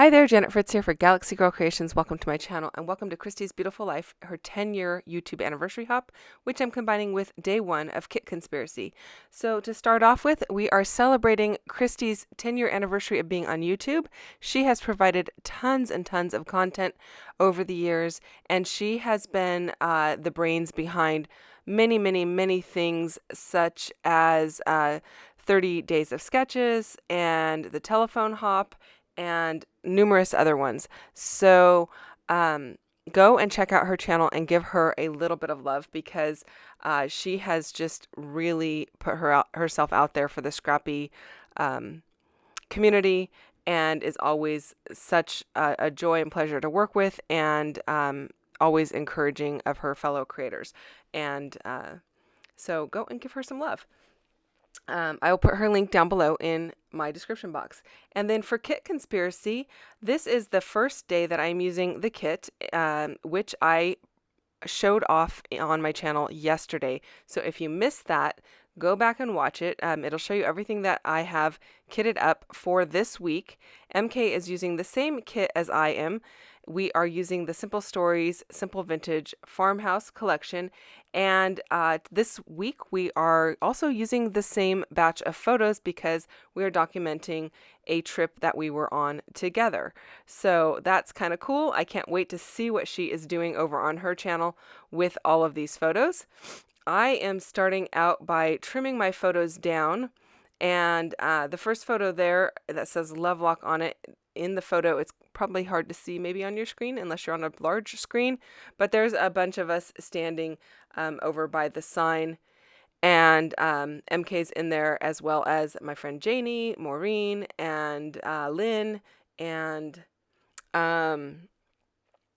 Hi there, Janet Fritz here for Galaxy Girl Creations. Welcome to my channel and welcome to Christy's Beautiful Life, her 10-year YouTube anniversary hop, which I'm combining with day 1 of Kit Conspiracy. So to start off with, we are celebrating Christy's 10-year anniversary of being on YouTube. She has provided tons and tons of content over the years, and she has been the brains behind many things, such as 30 Days of Sketches and the Telephone Hop and numerous other ones. So go and check out her channel and give her a little bit of love, because she has just really put herself out there for the scrappy community, and is always such a joy and pleasure to work with, and always encouraging of her fellow creators. And so go and give her some love. I will put her link down below in my description box. And then for Kit Conspiracy, this is the first day that I'm using the kit, which I showed off on my channel yesterday. So if you missed that, go back and watch it. It'll show you everything that I have kitted up for this week. MK is using the same kit as I am. We are using the Simple Stories Simple Vintage Farmhouse collection, and this week we are also using the same batch of photos because we are documenting a trip that we were on together. So that's kind of cool. I can't wait to see what she is doing over on her channel with all of these photos. I am starting out by trimming my photos down, and the first photo there that says Lovelock on it, in the photo, it's probably hard to see maybe on your screen unless you're on a large screen, but there's a bunch of us standing over by the sign, and MK's in there, as well as my friend Janie, Maureen, and Lynn, and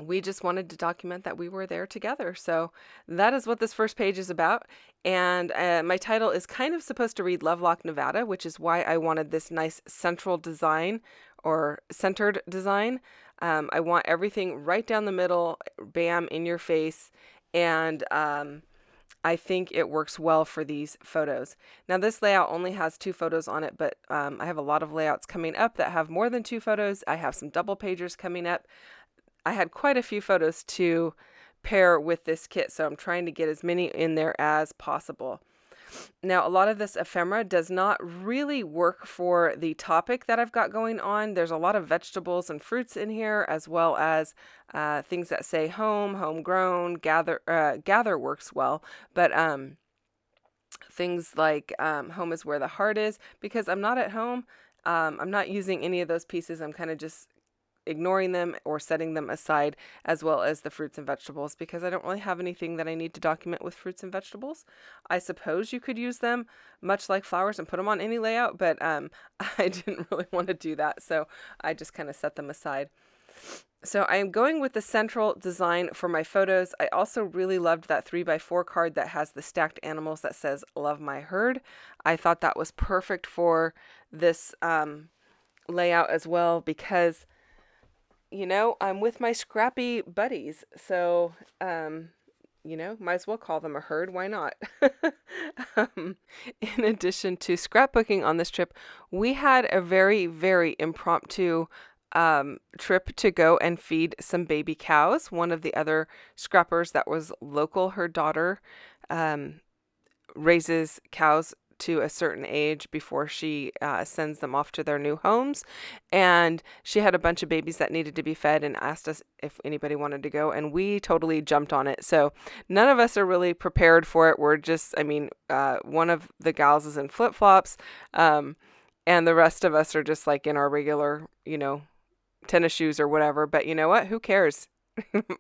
we just wanted to document that we were there together. So that is what this first page is about. And my title is kind of supposed to read Lovelock, Nevada, which is why I wanted this nice central design, or centered design. I want everything right down the middle, bam, in your face. And I think it works well for these photos. Now this layout only has 2 photos on it, but I have a lot of layouts coming up that have more than 2 photos. I have some double pagers coming up. I had quite a few photos to pair with this kit, so I'm trying to get as many in there as possible. Now, a lot of this ephemera does not really work for the topic that I've got going on. There's a lot of vegetables and fruits in here, as well as things that say home, homegrown, gather works well, but things like home is where the heart is, because I'm not at home. I'm not using any of those pieces. I'm kind of just ignoring them or setting them aside, as well as the fruits and vegetables, because I don't really have anything that I need to document with fruits and vegetables. I suppose you could use them much like flowers and put them on any layout, but I didn't really want to do that, so I just kind of set them aside. So I am going with the central design for my photos. I also really loved that 3x4 card that has the stacked animals that says "Love My Herd." I thought that was perfect for this layout as well, because you know, I'm with my scrappy buddies, so, you know, might as well call them a herd. Why not? In addition to scrapbooking on this trip, we had a very impromptu trip to go and feed some baby cows. One of the other scrappers that was local, her daughter raises cows to a certain age before she sends them off to their new homes, and she had a bunch of babies that needed to be fed and asked us if anybody wanted to go, and we totally jumped on it. So none of us are really prepared for it. We're just, I mean, one of the gals is in flip-flops, and the rest of us are just like in our regular, you know, tennis shoes or whatever. But you know what, who cares?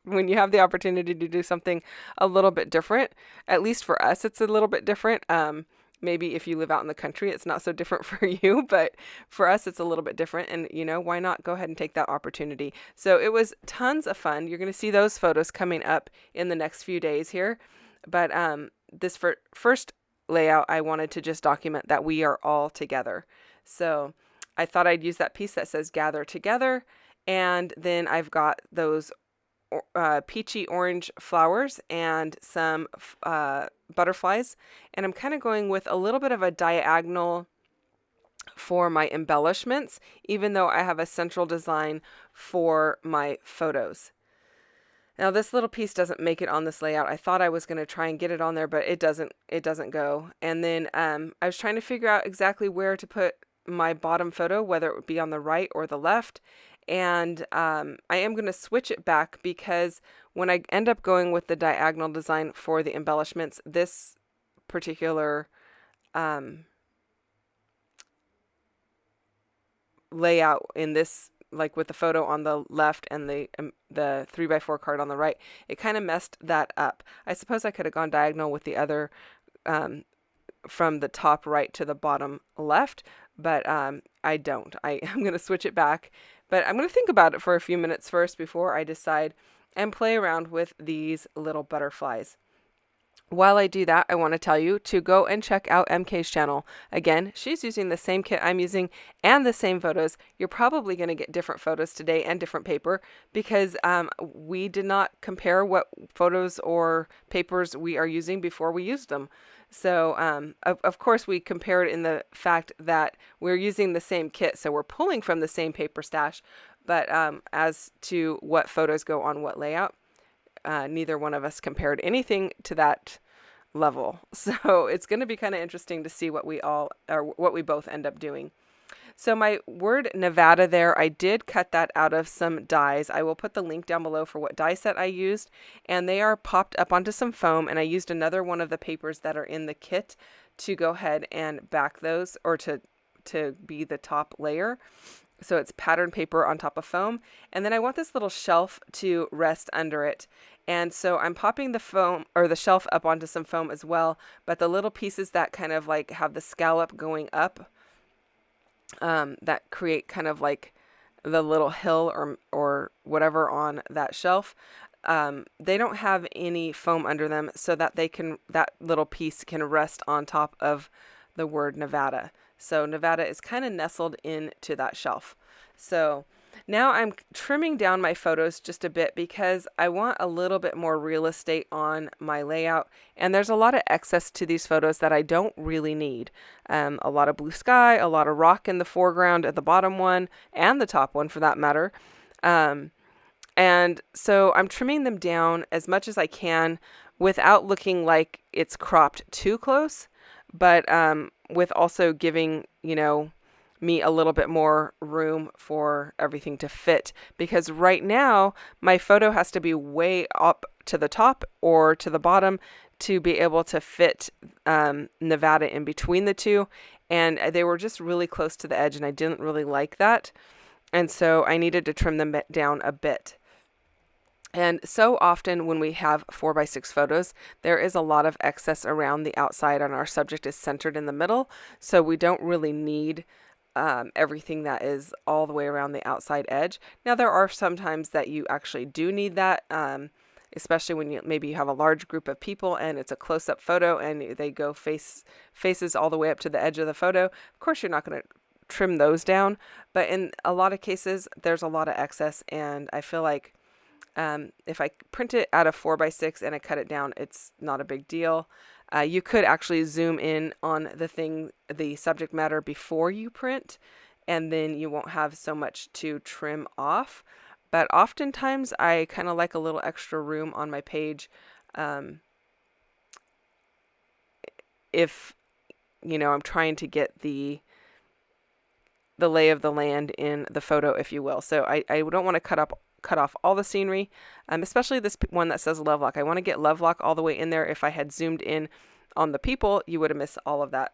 When you have the opportunity to do something a little bit different, at least for us it's a little bit different. Maybe if you live out in the country, it's not so different for you, but for us, it's a little bit different. And, you know, why not go ahead and take that opportunity? So it was tons of fun. You're going to see those photos coming up in the next few days here. But this first layout, I wanted to just document that we are all together. So I thought I'd use that piece that says "Gather Together." And then I've got those peachy orange flowers and some butterflies, and I'm kind of going with a little bit of a diagonal for my embellishments, even though I have a central design for my photos. Now this little piece doesn't make it on this layout. I thought I was going to try and get it on there, but it doesn't go. And then I was trying to figure out exactly where to put my bottom photo, whether it would be on the right or the left. And I am going to switch it back because when I end up going with the diagonal design for the embellishments, this particular layout in this, like with the photo on the left and the 3x4 card on the right, it kind of messed that up. I suppose I could have gone diagonal with the other from the top right to the bottom left, but I don't. I'm going to switch it back, but I'm going to think about it for a few minutes first before I decide and play around with these little butterflies. While I do that, I want to tell you to go and check out MK's channel. Again, she's using the same kit I'm using and the same photos. You're probably going to get different photos today and different paper because we did not compare what photos or papers we are using before we used them. So, of course, we compared in the fact that we're using the same kit, so we're pulling from the same paper stash. But as to what photos go on what layout, neither one of us compared anything to that level. So it's going to be kind of interesting to see what we both end up doing. So my word Nevada there, I did cut that out of some dies. I will put the link down below for what die set I used, and they are popped up onto some foam, and I used another one of the papers that are in the kit to go ahead and back those, or to be the top layer. So it's pattern paper on top of foam. And then I want this little shelf to rest under it. And so I'm popping the foam or the shelf up onto some foam as well. But the little pieces that kind of like have the scallop going up, that create kind of like the little hill or whatever on that shelf, they don't have any foam under them so that that little piece can rest on top of the word Nevada. So Nevada is kind of nestled into that shelf. So now I'm trimming down my photos just a bit because I want a little bit more real estate on my layout. And there's a lot of excess to these photos that I don't really need. A lot of blue sky, a lot of rock in the foreground at the bottom one and the top one for that matter. And so I'm trimming them down as much as I can without looking like it's cropped too close, but with also giving, me a little bit more room for everything to fit. Because right now, my photo has to be way up to the top or to the bottom to be able to fit Nevada in between the two. And they were just really close to the edge, and I didn't really like that. And so I needed to trim them down a bit. And so often when we have 4x6 photos, there is a lot of excess around the outside and our subject is centered in the middle. So we don't really need everything that is all the way around the outside edge. Now, there are some times that you actually do need that, especially when maybe you have a large group of people and it's a close-up photo and they go faces all the way up to the edge of the photo. Of course, you're not going to trim those down. But in a lot of cases, there's a lot of excess, and I feel like if I print it out of 4x6 and I cut it down, it's not a big deal. You could actually zoom in on the subject matter before you print, and then you won't have so much to trim off. But oftentimes I kind of like a little extra room on my page. If, I'm trying to get the lay of the land in the photo, if you will. So I don't want to cut off all the scenery, especially this one that says Lovelock. I want to get Lovelock all the way in there. If I had zoomed in on the people, you would have missed all of that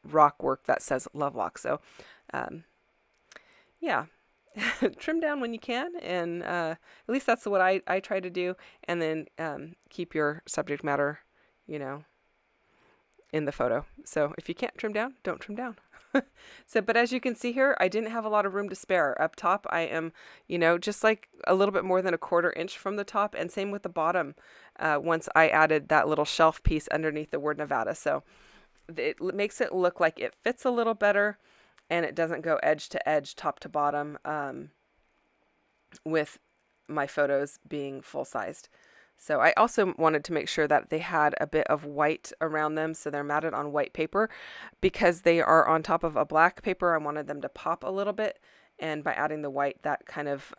rock work that says Lovelock. So yeah, trim down when you can, and at least that's what I try to do, and then keep your subject matter, in the photo. So if you can't trim down, don't trim down. But as you can see here, I didn't have a lot of room to spare. Up top, I am, just like a little bit more than a 1/4 inch from the top, and same with the bottom once I added that little shelf piece underneath the word Nevada. So it makes it look like it fits a little better, and it doesn't go edge to edge, top to bottom with my photos being full-sized. So I also wanted to make sure that they had a bit of white around them, so they're matted on white paper. Because they are on top of a black paper, I wanted them to pop a little bit, and by adding the white, that kind of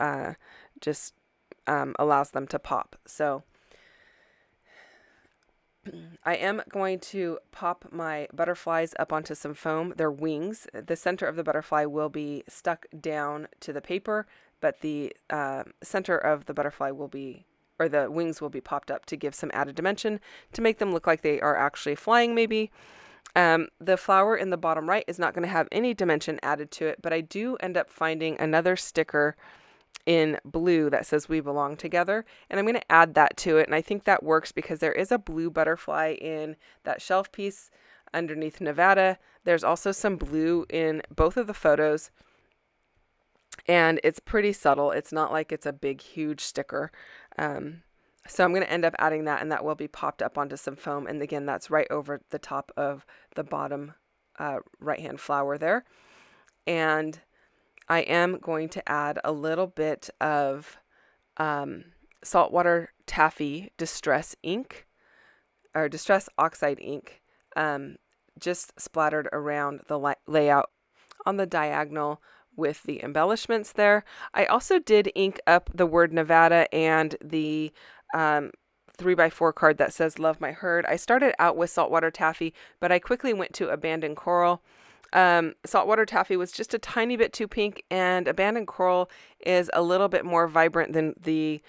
just allows them to pop. So I am going to pop my butterflies up onto some foam. Their wings, the center of the butterfly will be stuck down to the paper, but the center of the butterfly will be, or the wings will be popped up to give some added dimension to make them look like they are actually flying maybe. The flower in the bottom right is not going to have any dimension added to it, but I do end up finding another sticker in blue that says "We Belong Together," and I'm going to add that to it. And I think that works because there is a blue butterfly in that shelf piece underneath Nevada. There's also some blue in both of the photos, and it's pretty subtle. It's not like it's a big, huge sticker. So I'm going to end up adding that, and that will be popped up onto some foam. And again, that's right over the top of the bottom right-hand flower there. And I am going to add a little bit of saltwater taffy distress ink, or distress oxide ink, just splattered around the layout on the diagonal with the embellishments there. I also did ink up the word Nevada and the 3x4 card that says "Love My Herd." I started out with saltwater taffy, but I quickly went to abandoned coral. Saltwater taffy was just a tiny bit too pink, and abandoned coral is a little bit more vibrant than the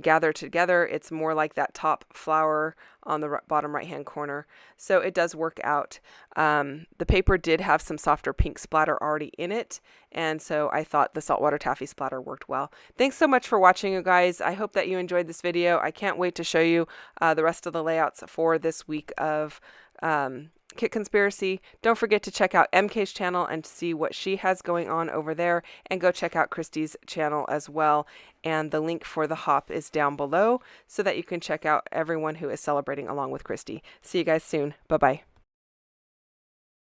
gather together. It's more like that top flower on the bottom right hand corner, so it does work out. The paper did have some softer pink splatter already in it, and so I thought the saltwater taffy splatter worked well. Thanks so much for watching, you guys. I hope that you enjoyed this video. I can't wait to show you the rest of the layouts for this week of Kit Conspiracy. Don't forget to check out MK's channel and see what she has going on over there, and go check out Christy's channel as well. And the link for the hop is down below so that you can check out everyone who is celebrating along with Christy. See you guys soon. Bye-bye.